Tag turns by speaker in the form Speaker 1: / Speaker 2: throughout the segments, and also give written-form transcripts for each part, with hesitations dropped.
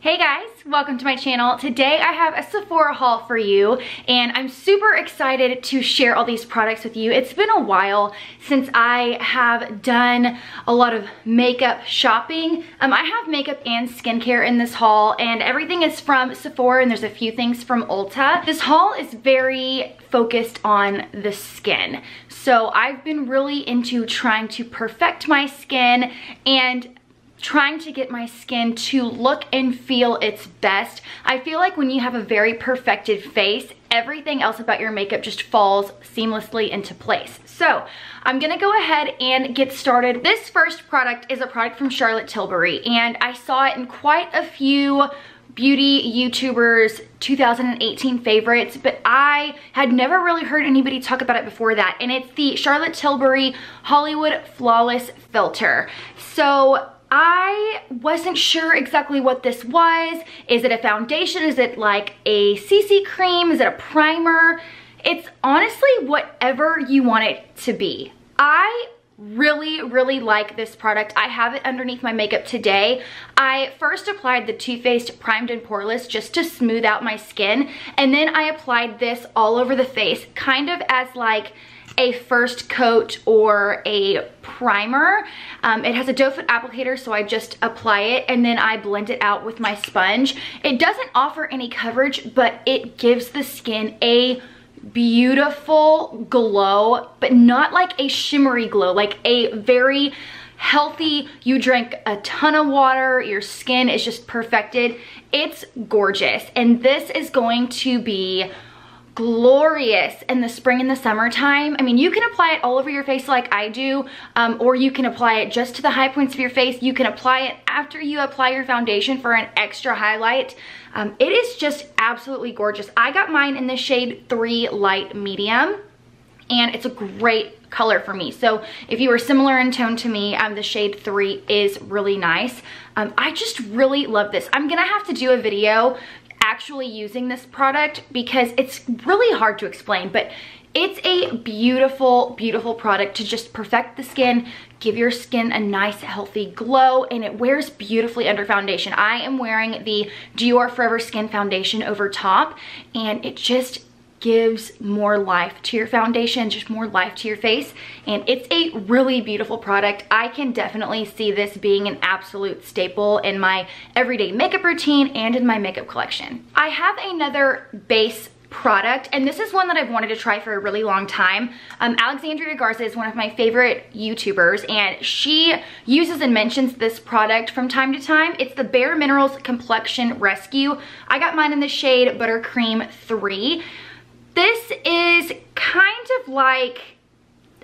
Speaker 1: Hey guys, welcome to my channel. Today I have a Sephora haul for you and I'm super excited to share all these products with you. It's been a while since I have done a lot of makeup shopping. I have makeup and skincare in this haul and everything is from Sephora and there's a few things from Ulta. This haul is very focused on the skin. So I've been really into trying to perfect my skin and trying to get my skin to look and feel its best. I feel like when you have a very perfected face, everything else about your makeup just falls seamlessly into place. So I'm gonna go ahead and get started. This first product is a product from Charlotte Tilbury and I saw it in quite a few beauty YouTubers 2018 favorites, but I had never really heard anybody talk about it before that, and it's the Charlotte Tilbury Hollywood Flawless Filter. So I wasn't sure exactly what this was. Is it a foundation? Is it like a CC cream? Is it a primer? It's honestly whatever you want it to be. I really like this product. I have it underneath my makeup today. I first applied the Too Faced Primed and Poreless just to smooth out my skin, and then I applied this all over the face, kind of as like a first coat or a primer. It has a doe foot applicator, so I just apply it and then I blend it out with my sponge. It doesn't offer any coverage, but it gives the skin a beautiful glow, but not like a shimmery glow, like a very healthy, you drink a ton of water, your skin is just perfected. It's gorgeous, and this is going to be glorious in the spring and the summertime. I mean, you can apply it all over your face like I do, or you can apply it just to the high points of your face. You can apply it after you apply your foundation for an extra highlight. It is just absolutely gorgeous. I got mine in the shade 3 Light Medium, and it's a great color for me. So if you are similar in tone to me, the shade 3 is really nice. I just really love this. I'm gonna have to do a video actually using this product because it's really hard to explain, but it's a beautiful product to just perfect the skin, give your skin a nice healthy glow, and it wears beautifully under foundation. I am wearing the Dior Forever Skin Foundation over top, and it just gives more life to your foundation, just more life to your face, and it's a really beautiful product. I can definitely see this being an absolute staple in my everyday makeup routine and in my makeup collection. I have another base product, and this is one that I've wanted to try for a really long time. Alexandria Garza is one of my favorite YouTubers, and she uses and mentions this product from time to time. It's the Bare Minerals Complexion Rescue. I got mine in the shade Buttercream 3. This is kind of like,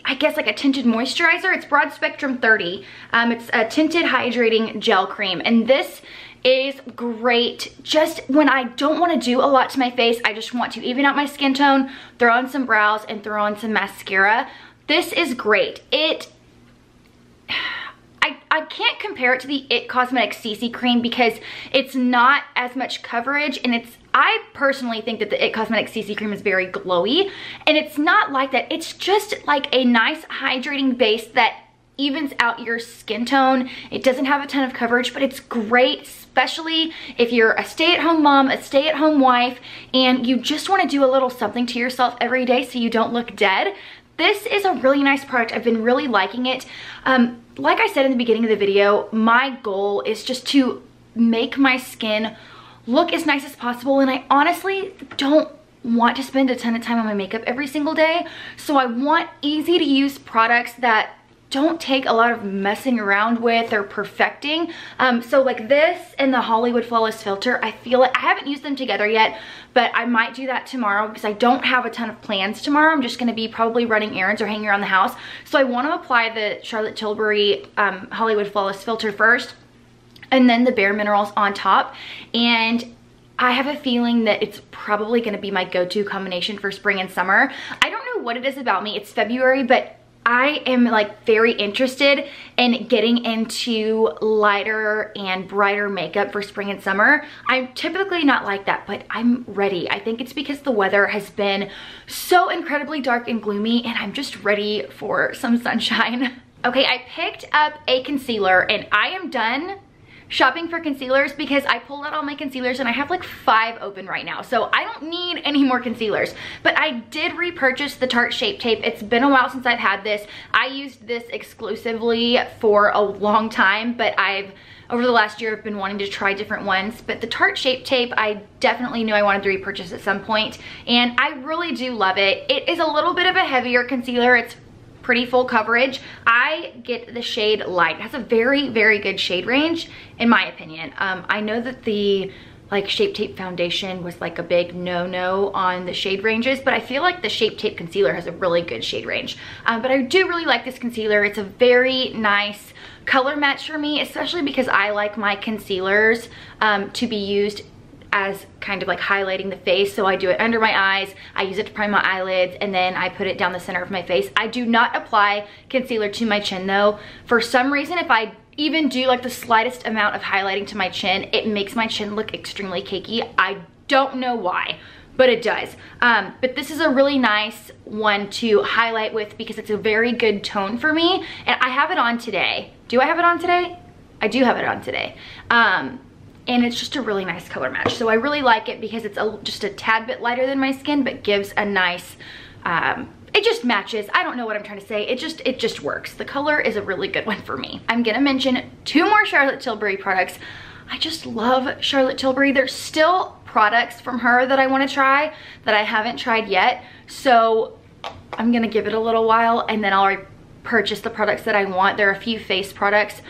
Speaker 1: I guess, like a tinted moisturizer. It's Broad Spectrum 30. It's a tinted hydrating gel cream, and this is great just when I don't want to do a lot to my face. I just want to even out my skin tone, throw on some brows, and throw on some mascara. This is great. I can't compare it to the IT Cosmetics CC cream because it's not as much coverage, and I personally think that the IT Cosmetics CC cream is very glowy, and it's not like that. It's just like a nice hydrating base that evens out your skin tone. It doesn't have a ton of coverage, but it's great, especially if you're a stay-at-home mom, a stay-at-home wife, and you just want to do a little something to yourself every day so you don't look dead. This is a really nice product. I've been really liking it. Like I said in the beginning of the video, my goal is just to make my skin look as nice as possible, and I honestly don't want to spend a ton of time on my makeup every single day. So I want easy to use products that don't take a lot of messing around with or perfecting. So like this and the Hollywood Flawless Filter, I feel like I haven't used them together yet, but I might do that tomorrow because I don't have a ton of plans tomorrow. I'm just gonna be probably running errands or hanging around the house. So I wanna apply the Charlotte Tilbury Hollywood Flawless Filter first, and then the Bare Minerals on top. And I have a feeling that it's probably gonna be my go-to combination for spring and summer. I don't know what it is about me. It's February, but I am like very interested in getting into lighter and brighter makeup for spring and summer. I'm typically not like that, but I'm ready. I think it's because the weather has been so incredibly dark and gloomy, and I'm just ready for some sunshine. Okay, I picked up a concealer and I am done shopping for concealers because I pulled out all my concealers and I have like 5 open right now. So I don't need any more concealers. But I did repurchase the Tarte Shape Tape. It's been a while since I've had this. I used this exclusively for a long time, but over the last year, I've been wanting to try different ones. But the Tarte Shape Tape, I definitely knew I wanted to repurchase at some point, and I really do love it. It is a little bit of a heavier concealer. It's pretty full coverage. I get the shade Light. It has a very, very good shade range, in my opinion. I know that the Shape Tape foundation was like a big no-no on the shade ranges, but I feel like the Shape Tape concealer has a really good shade range. But I do really like this concealer. It's a very nice color match for me, especially because I like my concealers to be used as kind of like highlighting the face. So I do it under my eyes, I use it to prime my eyelids, and then I put it down the center of my face. I do not apply concealer to my chin though. For some reason, if I even do like the slightest amount of highlighting to my chin, it makes my chin look extremely cakey. I don't know why, but it does. But this is a really nice one to highlight with because it's a very good tone for me. And I have it on today. Do I have it on today? I do have it on today. And it's just a really nice color match. So I really like it because it's just a tad bit lighter than my skin, but gives a nice, it just matches. I don't know what I'm trying to say. It just works. The color is a really good one for me. I'm gonna mention 2 more Charlotte Tilbury products. I just love Charlotte Tilbury. There's still products from her that I wanna try that I haven't tried yet. So I'm gonna give it a little while and then I'll purchase the products that I want. There are a few face products,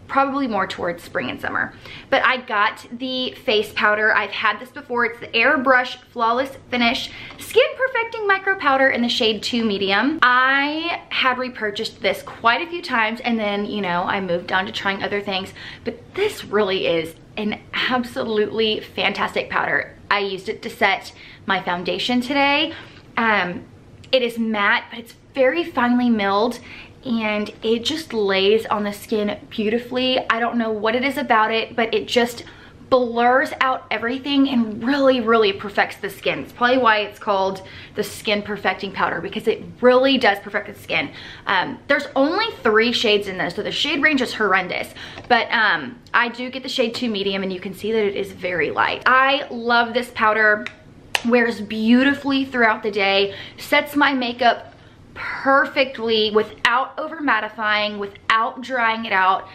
Speaker 1: probably more towards spring and summer. But I got the face powder. I've had this before. It's the Airbrush Flawless Finish Skin Perfecting Micro Powder in the shade 2 Medium. I had repurchased this quite a few times and then, you know, I moved on to trying other things. But this really is an absolutely fantastic powder. I used it to set my foundation today. It is matte, but it's very finely milled and it just lays on the skin beautifully. I don't know what it is about it, but it just blurs out everything and really, really perfects the skin. It's probably why it's called the Skin Perfecting Powder, because it really does perfect the skin. There's only 3 shades in this, so the shade range is horrendous, but I do get the shade 2 Medium and you can see that it is very light. I love this powder. Wears beautifully throughout the day, sets my makeup perfectly without over mattifying, without drying it out.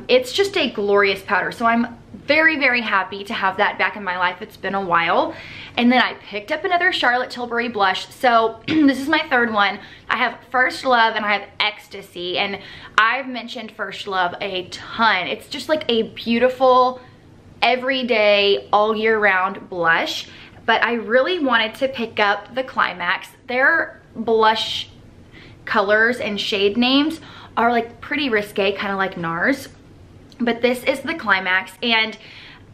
Speaker 1: It's just a glorious powder. So I'm very, very happy to have that back in my life. It's been a while. And then I picked up another Charlotte Tilbury blush. So this is my 3rd one. I have First Love and I have Ecstasy. And I've mentioned First Love a ton. It's just like a beautiful, everyday, all year round blush. But I really wanted to pick up the Climax. Their blush colors and shade names are like pretty risque, kind of like NARS. But this is the Climax, and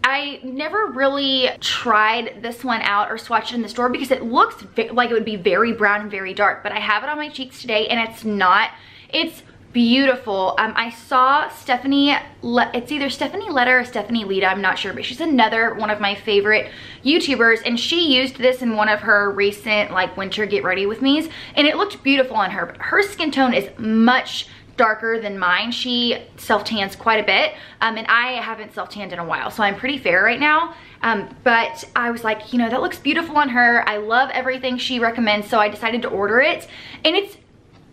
Speaker 1: I never really tried this one out or swatched it in the store because it looks like it would be very brown and very dark. But I have it on my cheeks today and it's not. It's beautiful. I saw Stephanie, it's either Stephanie Letta or Stephanie Lita, I'm not sure, but she's another one of my favorite YouTubers, and she used this in one of her recent like winter get ready with me's, and it looked beautiful on her. But her skin tone is much darker than mine. She self-tans quite a bit, and I haven't self-tanned in a while, so I'm pretty fair right now. But I was like, you know, that looks beautiful on her. I love everything she recommends, so I decided to order it, and it's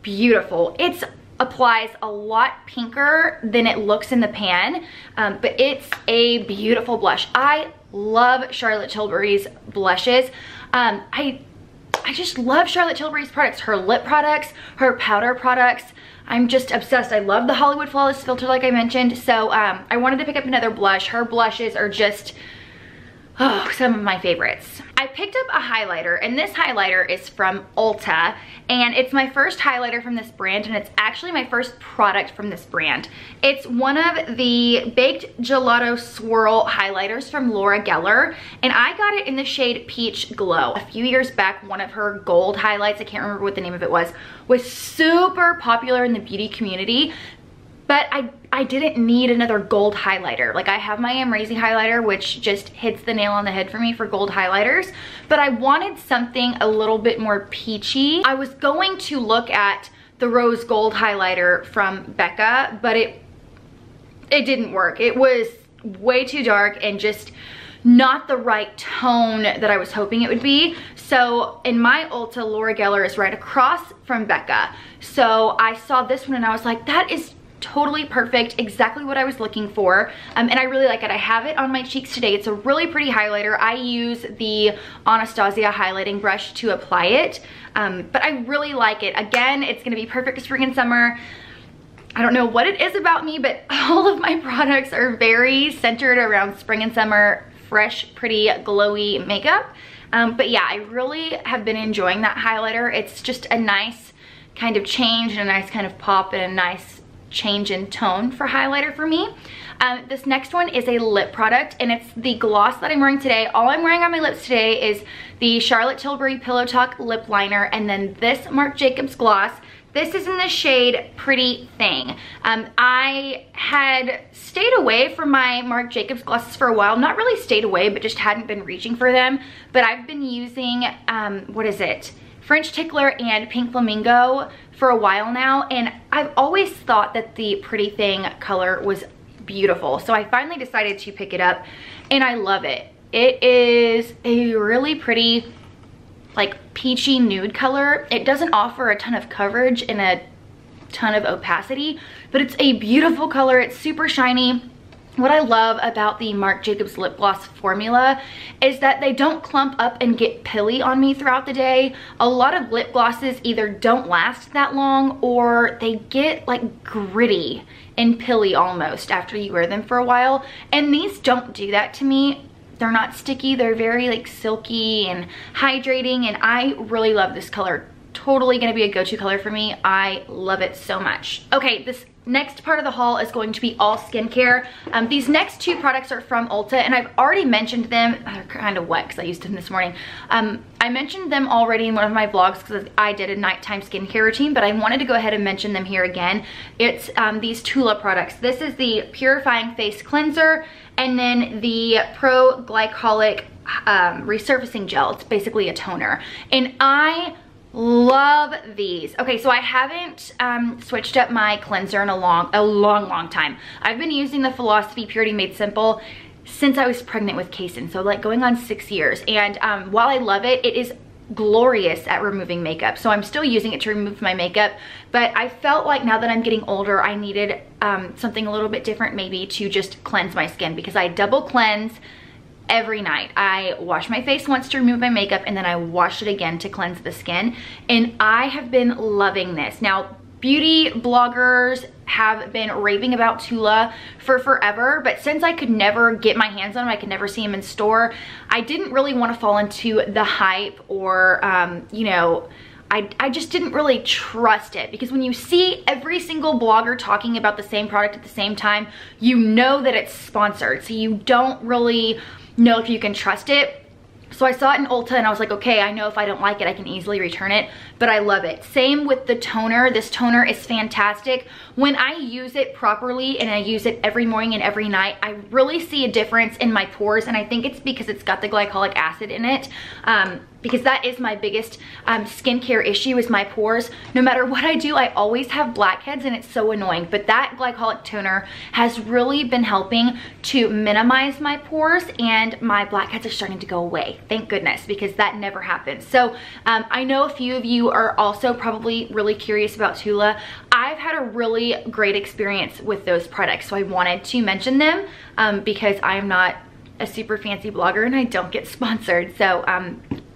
Speaker 1: beautiful. It's applies a lot pinker than it looks in the pan, but it's a beautiful blush. I love Charlotte Tilbury's blushes. I just love Charlotte Tilbury's products, her lip products, her powder products. I'm just obsessed. I love the Hollywood Flawless filter like I mentioned, so I wanted to pick up another blush. Her blushes are just some of my favorites. I picked up a highlighter, and this highlighter is from Ulta, and it's my first highlighter from this brand, and it's actually my first product from this brand. It's one of the Baked Gelato Swirl highlighters from Laura Geller, and I got it in the shade Peach Glow. A few years back, one of her gold highlights, I can't remember what the name of it was super popular in the beauty community. But I didn't need another gold highlighter. Like, I have my Amrezy highlighter, which just hits the nail on the head for me for gold highlighters. But I wanted something a little bit more peachy. I was going to look at the rose gold highlighter from Becca, but it didn't work. It was way too dark and just not the right tone that I was hoping it would be. So in my Ulta, Laura Geller is right across from Becca. So I saw this one and I was like, that is totally perfect, exactly what I was looking for. And I really like it. I have it on my cheeks today. It's a really pretty highlighter. I use the Anastasia highlighting brush to apply it, but I really like it. Again, it's gonna be perfect for spring and summer. I don't know what it is about me, but all of my products are very centered around spring and summer, fresh, pretty, glowy makeup. But yeah, I really have been enjoying that highlighter. It's just a nice kind of change and a nice kind of pop and a nice change in tone for highlighter for me. This next one is a lip product, and it's the gloss that I'm wearing today. All I'm wearing on my lips today is the Charlotte Tilbury Pillow Talk lip liner, and then this Marc Jacobs gloss. This is in the shade Pretty Thing. I had stayed away from my Marc Jacobs glosses for a while. Not really stayed away, but just hadn't been reaching for them. But I've been using, what is it? French Tickler and Pink Flamingo for a while now, and I've always thought that the Pretty Thing color was beautiful. So I finally decided to pick it up, and I love it. It is a really pretty, like, peachy nude color. It doesn't offer a ton of coverage and a ton of opacity, but it's a beautiful color. It's super shiny. What I love about the Marc Jacobs lip gloss formula is that they don't clump up and get pilly on me throughout the day. A lot of lip glosses either don't last that long or they get like gritty and pilly almost after you wear them for a while. And these don't do that to me. They're not sticky. They're very like silky and hydrating, and I really love this color. Totally gonna be a go-to color for me. I love it so much. Okay, this next part of the haul is going to be all skincare. These next two products are from Ulta, and I've already mentioned them. They're kind of wet because I used them this morning. I mentioned them already in one of my vlogs because I did a nighttime skincare routine, but I wanted to go ahead and mention them here again. It's these Tula products. This is the Purifying Face Cleanser, and then the Pro Glycolic Resurfacing Gel. It's basically a toner, and I love these. Okay, so I haven't switched up my cleanser in a long time. I've been using the Philosophy Purity Made Simple since I was pregnant with Kaysen, so like going on 6 years. And while I love it, it is glorious at removing makeup. So I'm still using it to remove my makeup, but I felt like now that I'm getting older, I needed something a little bit different maybe to just cleanse my skin, because I double cleanse every night. I wash my face once to remove my makeup, and then I wash it again to cleanse the skin. And I have been loving this. Now, beauty bloggers have been raving about Tula for forever, but since I could never get my hands on them, I could never see them in store, I didn't really want to fall into the hype or, you know, I just didn't really trust it, because when you see every single blogger talking about the same product at the same time, you know that it's sponsored. So you don't really know if you can trust it. So I saw it in Ulta and I was like, okay, I know if I don't like it, I can easily return it, but I love it. Same with the toner. This toner is fantastic. When I use it properly and I use it every morning and every night, I really see a difference in my pores, and I think it's because it's got the glycolic acid in it. Because that is my biggest skincare issue, is my pores. No matter what I do, I always have blackheads, and it's so annoying. But that glycolic toner has really been helping to minimize my pores, and my blackheads are starting to go away. Thank goodness, because that never happens. So I know a few of you are also probably really curious about Tula. I've had a really great experience with those products, so I wanted to mention them because I'm not a super fancy blogger and I don't get sponsored. So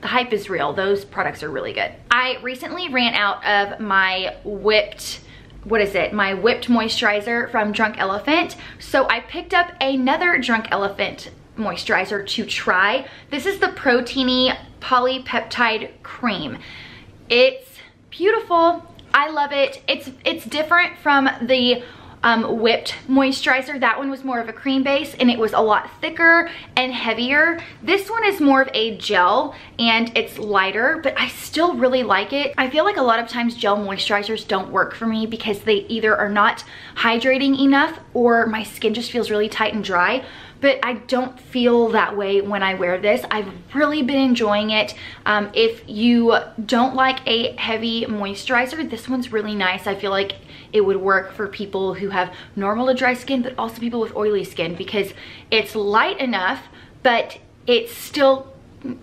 Speaker 1: the hype is real. Those products are really good. I recently ran out of my whipped moisturizer from Drunk Elephant. So I picked up another Drunk Elephant moisturizer to try. This is the Proteiny Polypeptide Cream. It's beautiful. I love it. It's different from the whipped moisturizer. That one was more of a cream base and it was a lot thicker and heavier. This one is more of a gel and it's lighter, but I still really like it. I feel like a lot of times gel moisturizers don't work for me because they either are not hydrating enough or my skin just feels really tight and dry. But I don't feel that way when I wear this. I've really been enjoying it. If you don't like a heavy moisturizer, this one's really nice. I feel like it would work for people who have normal to dry skin, but also people with oily skin, because it's light enough, but it still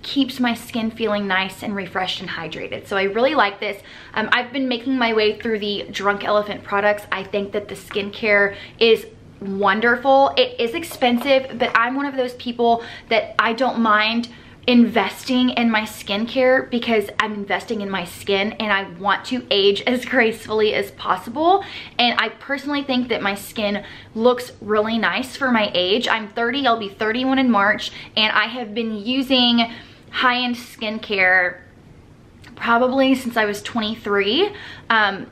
Speaker 1: keeps my skin feeling nice and refreshed and hydrated. So I really like this. I've been making my way through the Drunk Elephant products. I think that the skincare is wonderful. It is expensive, but I'm one of those people that I don't mind investing in my skincare because I'm investing in my skin and I want to age as gracefully as possible. And I personally think that my skin looks really nice for my age. I'm 30, I'll be 31 in March, and I have been using high-end skincare probably since I was 23. And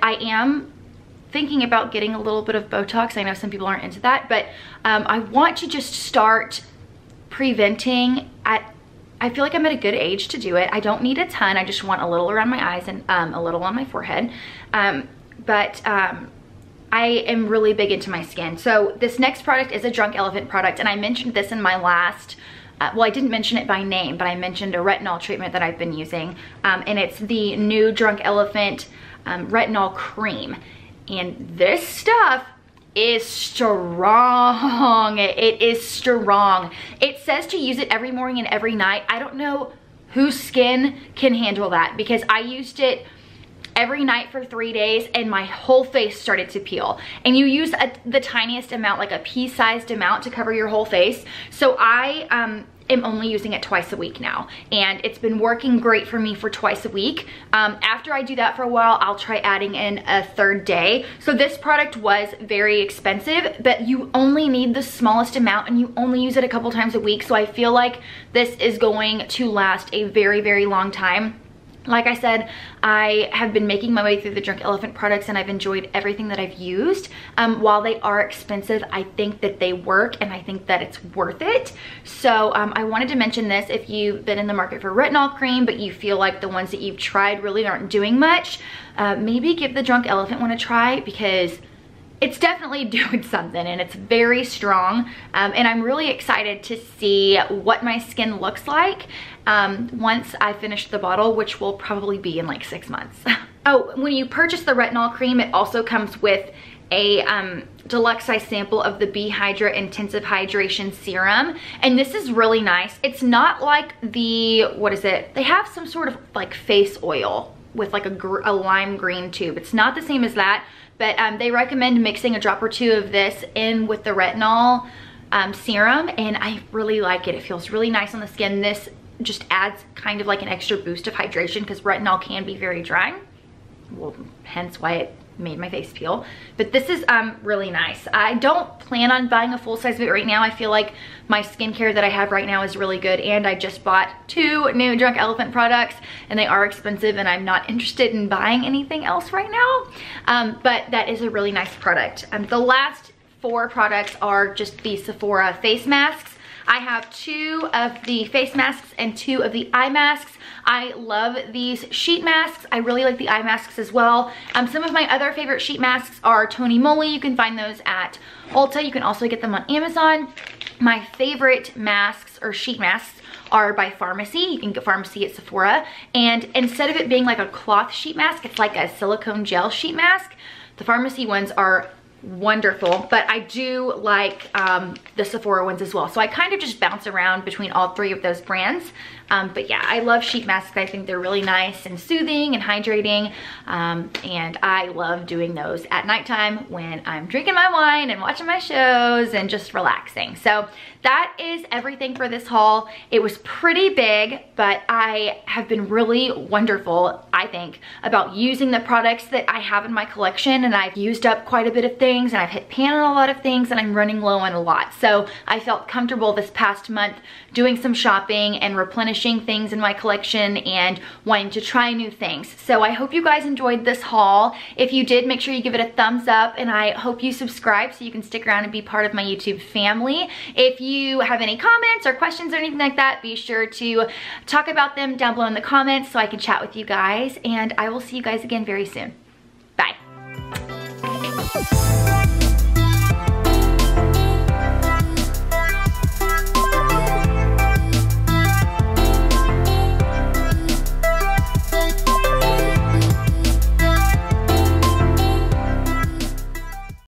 Speaker 1: I am thinking about getting a little bit of Botox. I know some people aren't into that, but I want to just start preventing I feel like I'm at a good age to do it. I don't need a ton. I just want a little around my eyes and a little on my forehead. I am really big into my skin. So this next product is a Drunk Elephant product, and I mentioned this in my last well, I didn't mention it by name, but I mentioned a retinol treatment that I've been using, and it's the new Drunk Elephant retinol cream. And this stuff is strong. It is strong. It says to use it every morning and every night. I don't know whose skin can handle that, because I used it every night for 3 days and my whole face started to peel. And you use the tiniest amount, like a pea-sized amount, to cover your whole face. So I am only using it twice a week now, and it's been working great for me for twice a week. After I do that for a while, I'll try adding in a third day. So this product was very expensive, but you only need the smallest amount and you only use it a couple times a week. So I feel like this is going to last a very, very long time. Like I said, I have been making my way through the Drunk Elephant products and I've enjoyed everything that I've used. While they are expensive, I think that they work and I think that it's worth it. So I wanted to mention this. If you've been in the market for retinol cream, but you feel like the ones that you've tried really aren't doing much, maybe give the Drunk Elephant one a try, because it's definitely doing something and it's very strong. And I'm really excited to see what my skin looks like once I finish the bottle, which will probably be in like 6 months. Oh, when you purchase the retinol cream, it also comes with a deluxe size sample of the Be Hydra Intensive Hydration Serum. And this is really nice. It's not like the, what is it? They have some sort of like face oil with like a lime green tube. It's not the same as that, but they recommend mixing a drop or two of this in with the retinol serum, and I really like it. It feels really nice on the skin. This just adds kind of like an extra boost of hydration, because retinol can be very drying. Well, hence why it made my face peel. But this is really nice. I don't plan on buying a full size of it right now. I feel like my skincare that I have right now is really good, and I just bought 2 new Drunk Elephant products, and they are expensive, and I'm not interested in buying anything else right now. But that is a really nice product. The last 4 products are just the Sephora face masks. I have 2 of the face masks and 2 of the eye masks. I love these sheet masks. I really like the eye masks as well. Some of my other favorite sheet masks are Tony Moly. You can find those at Ulta. You can also get them on Amazon. My favorite masks or sheet masks are by Pharmacy. You can get Pharmacy at Sephora. And instead of it being like a cloth sheet mask, it's like a silicone gel sheet mask. The Pharmacy ones are wonderful, but I do like the Sephora ones as well. So I kind of just bounce around between all 3 of those brands. But yeah, I love sheet masks. I think they're really nice and soothing and hydrating. And I love doing those at nighttime when I'm drinking my wine and watching my shows and just relaxing. So that is everything for this haul. It was pretty big, but I have been really wonderful, I think, about using the products that I have in my collection. And I've used up quite a bit of things, and I've hit pan on a lot of things, and I'm running low on a lot. So I felt comfortable this past month doing some shopping and replenishing things in my collection and wanting to try new things. So I hope you guys enjoyed this haul. If you did, make sure you give it a thumbs up, and I hope you subscribe so you can stick around and be part of my YouTube family. If you have any comments or questions or anything like that, be sure to talk about them down below in the comments so I can chat with you guys, and I will see you guys again very soon. Bye.